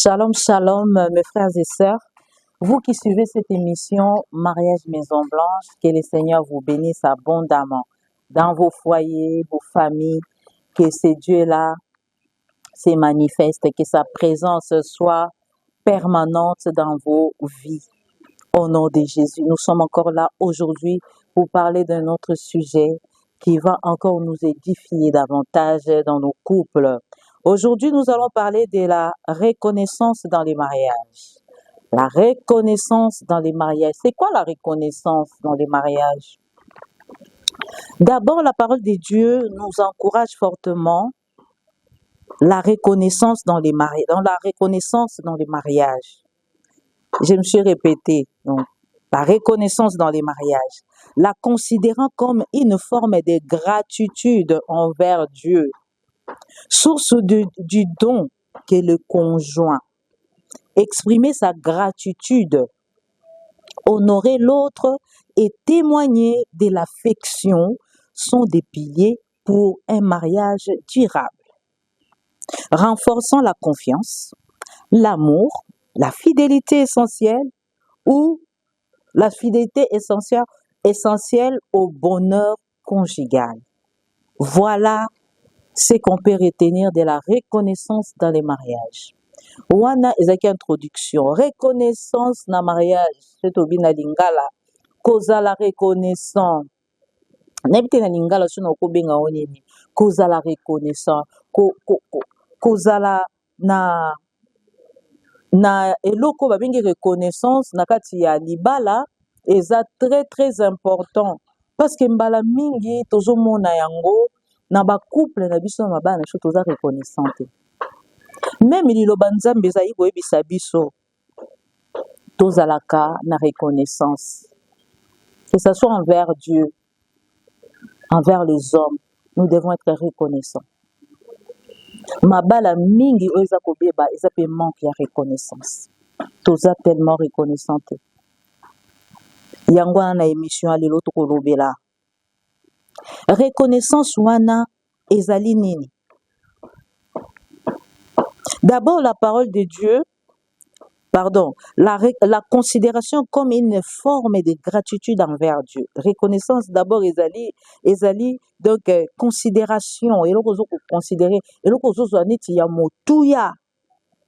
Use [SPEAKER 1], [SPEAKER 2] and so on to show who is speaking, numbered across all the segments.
[SPEAKER 1] Shalom, shalom, mes frères et sœurs. Vous qui suivez cette émission Mariage Maison Blanche, que le Seigneur vous bénisse abondamment dans vos foyers, vos familles, que ce Dieu-là se manifeste, que sa présence soit permanente dans vos vies. Au nom de Jésus, nous sommes encore là aujourd'hui pour parler d'un autre sujet qui va encore nous édifier davantage dans nos couples. Aujourd'hui, nous allons parler de la reconnaissance dans les mariages. La reconnaissance dans les mariages. C'est quoi la reconnaissance dans les mariages? D'abord, la parole de Dieu nous encourage fortement la reconnaissance dans les mariages, dans la reconnaissance dans les mariages. Je me suis répétée, donc, la reconnaissance dans les mariages, la considérant comme une forme de gratitude envers Dieu, source du don qu'est le conjoint. Exprimer sa gratitude, honorer l'autre et témoigner de l'affection sont des piliers pour un mariage durable. Renforçant la confiance, l'amour, la fidélité essentielle ou la fidélité essentielle au bonheur conjugal. Voilà ce qu'on peut retenir de la reconnaissance dans les mariages. Wana ezaki introduction. Reconnaissance na mariage. C'est au bina lingala. Koza la reconnaissance. Nebite na lingala suna ko benga onini. Koza la reconnaissance. Koza la na eloko babengi reconnaissance na kati ya libala eza très très important parce que mbala mingi tozomona yango na ba couple na biso na bana biso toza reconnaissante. Même liloba nzambe ezali koyebisa biso tozalaka na reconnaissance, que ce soit envers Dieu, envers les hommes, nous devons être reconnaissants. Mabala mingi oyo eza kobeba eza pe manque ya reconnaissance. Toza tellement reconnaissante. Yango wana na émission alelo tokolobela. Reconnaissance wana ezali nini? D'abord la parole de Dieu, la considération comme une forme de gratitude envers Dieu. Reconnaissance d'abord ezali donc considération eloko zo considérer eloko zo zo neti ya motuya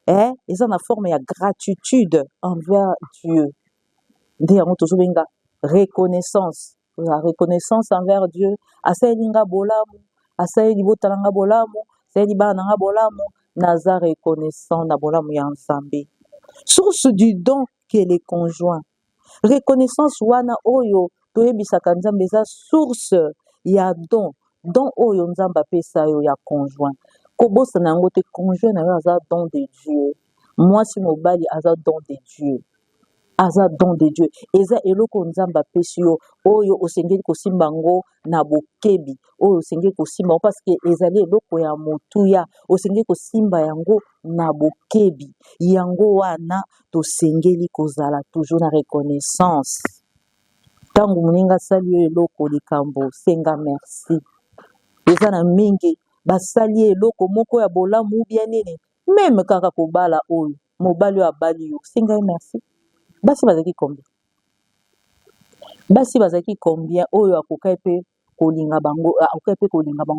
[SPEAKER 1] eza na forme ya gratitude envers Dieu. Nde yango tozobenga reconnaissance. La reconnaissance envers Dieu, asali nga bolamu, asali botala nga bolamu, asali bana nga bolamu, naza reconnaissant na bolamu ya Nzambe. Source du don que les conjoints. Reconnaissance wana oyo toyebisaka Nzambe eza source ya don oyo Nzambe apesa yo ya conjoint. Kobosana yango te conjoint na yo aza don de Dieu. Mwasi mobali aza don de Dieu. Aza don de Dieu. Eza eloko Nzambe apesi yo oyo osengeli kosimba ngo na bokebi. Oyo osengeli kosimba parce que ezali eloko ya motuya. Osengeli kosimba yango na bokebi. Yango wana tosengeli kozala toujours na reconnaissance. Tangu muninga sali yo eloko likambo senga merci. Eza na mingi basali eloko moko ya bolamu bien nini. Même kaka kobala oyo mobali yo abali yo senga merci. Basi bazaki combien? Basi bazaki combien oyo akokai pe kolinga bango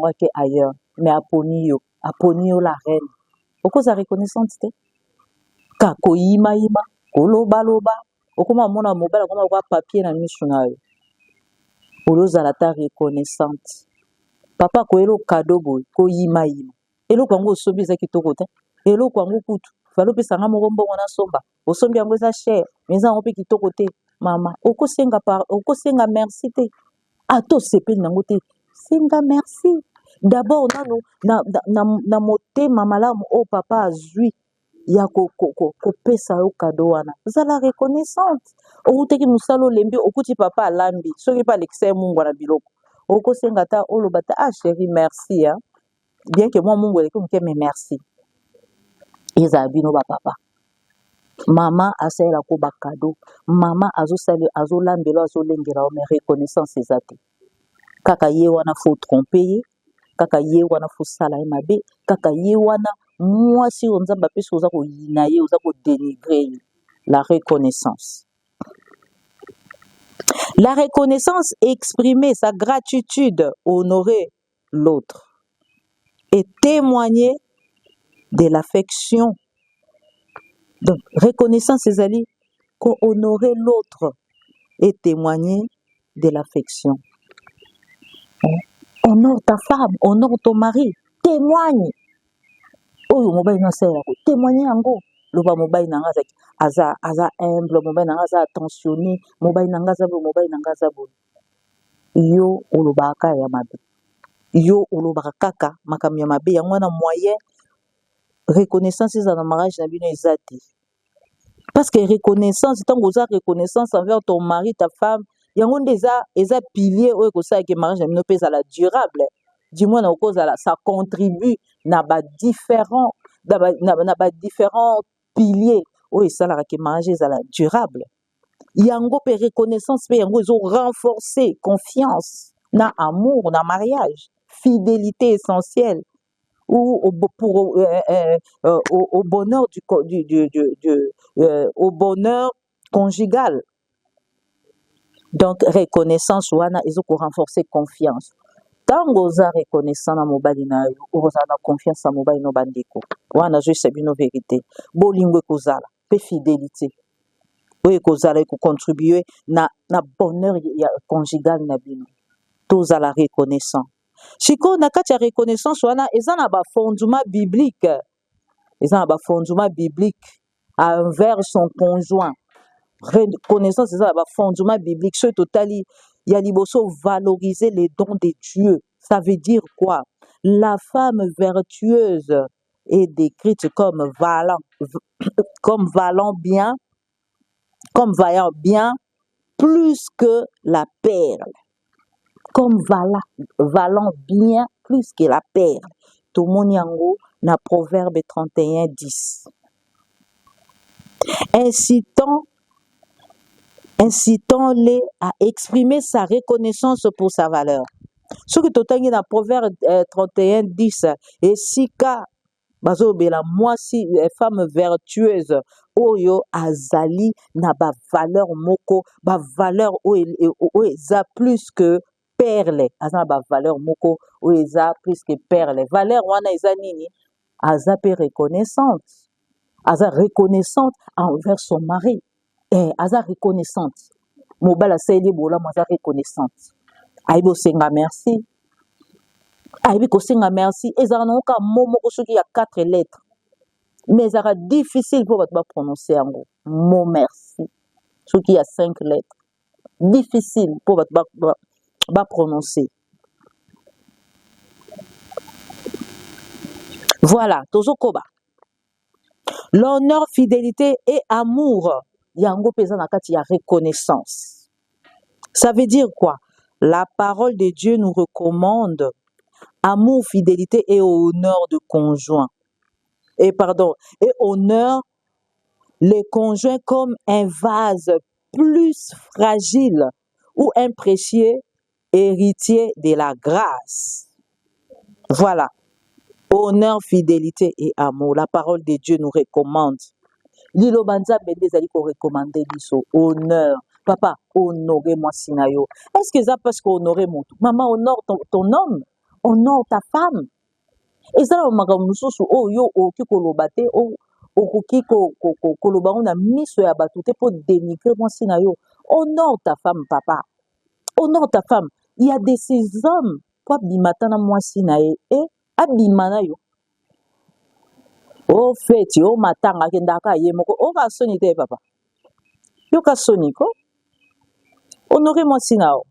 [SPEAKER 1] ake ailleurs mais aponi yo la reine. Okoza reconnaissance te? Ka koyima koloba okoma mona mobala koma kwa papier na misu na yo. Olozala ta reconnaissante. Papa ko elo cadeau boy koyima eloko yango osobi ezaki toko te. Eloko yango kutu falo pesa nga moko mbongo na somba. Osombi yango eza cher, mais eza yango pe kitoko te. Mama, okosenga merci te. Ato sepeli nango te. Senga merci. D'abord nano na motema malamu o papa azwi ya kopesa yo cadeau wana. Zala reconnaissante. Okuteki musalo lembi okuti papa alambi. Soki pa l'excès mungu na biloko. Okosenga ta oloba ta chérie merci hein. Bien que moi mungu eleki mke mais merci. Eza bino ba papa. Mama asaela ko ba cadeau. Mama azolambela azolengela mais reconnaissance ezate. Kaka ye wana faut tromper ye, kaka ye wana faut sala mabe, kaka ye wana Moi, si on a bapé, on a yinaye, on a dénigrer la reconnaissance. La reconnaissance, exprimer sa gratitude, honorer l'autre et témoigner de l'affection. Donc, reconnaissance, c'est aller honorer l'autre et témoigner de l'affection. Honore ta femme, honore ton mari, témoigne. Oyo mobile na sera ko témoigner yango. Loba mobile na ngaza aza humble, mobile na ngaza attentionné, mobile na ngaza bo, mobile na ngaza bo. Yo olobaka ya mabe. Yo olobaka kaka makambo ya mabe yango na moyen reconnaissance za na mariage na bino ezati. Parce que reconnaissance, tant que reconnaissance envers ton mari, ta femme, yango eza pilier oyo kosala ke mariage na bino pesa la durable. Du moins na cause ça contribue na ba différents piliers oyo esalaka ke mariage ezala durable. Yango pe reconnaissance pe yango ezo renforcer confiance na amour na mariage, fidélité essentielle ou au bonheur au bonheur conjugal. Donc reconnaissance wana ezoko renforcer confiance. Tango oza reconnaissant na mobali na yo, oza na confiance na mobali no bandeko. Wana zo sabino vérité. Bolingo ekozala pe fidélité. Oyo ekozala contribuer na bonheur conjugal na bino. Toza la reconnaissant. Chiko na kati ya reconnaissance wana eza na ba fondement biblique. Eza na ba fondement biblique envers son conjoint. Reconnaissance eza na ba fondement biblique. Ce totali ya liboso valoriser les dons de Dieu. Ça veut dire quoi? La femme vertueuse est décrite comme vaillant bien plus que la perle. Comme valant bien plus que la perle. Tomoni yango na Proverbe 31, 10. Incitant-les à exprimer sa reconnaissance pour sa valeur. Ce que totangi na Proverbe 31, 10. Et sika bazobela mwasi femme vertueuse oyo azali na ba valeur moko, ba valeur oyo eza plus que perle. Aza ba valeur moko oyo eza plus que perle. Valeur wana eza nini? Aza pe reconnaissante. Aza reconnaissante envers son mari. Aza reconnaissante. Mobala saeli bola aza reconnaissante. Aibo senga merci. Aibi kosenga merci. Ezara na oka momo soki ya 4 lettres. Mais ezara difficile pour ba prononcer yango. Mot merci. Soki ya 5 lettres. Difficile pour ba prononcer. Voilà, tozokoba. L'honneur, fidélité et amour. Yango pesa na kati ya reconnaissance. Ça veut dire quoi? La parole de Dieu nous recommande amour, fidélité et honneur de conjoint. Et honneur les conjoints comme un vase plus fragile ou un précieux héritier de la grâce. Voilà. Honneur, fidélité et amour. La parole de Dieu nous recommande. Lilo banza bende zali ko recommander biso honneur. Papa, honorez moi sinayo. Est-ce que ça parce qu'honorer mon tout? Maman, honore ton homme, honore ta femme. Et ça, on m'a mususu oh yo oki kolobate oh okoki koloba on a miso ya batute pour dénigrer moi sinayo. Honore ta femme, papa. Honore ta femme. Il y a de ces hommes pour bimatana moi sinaye et abimana yo. Oh feti oh matanga kendaka ye moko oh ka soni te papa. Yo ka soni ko. Honorez moi sinao.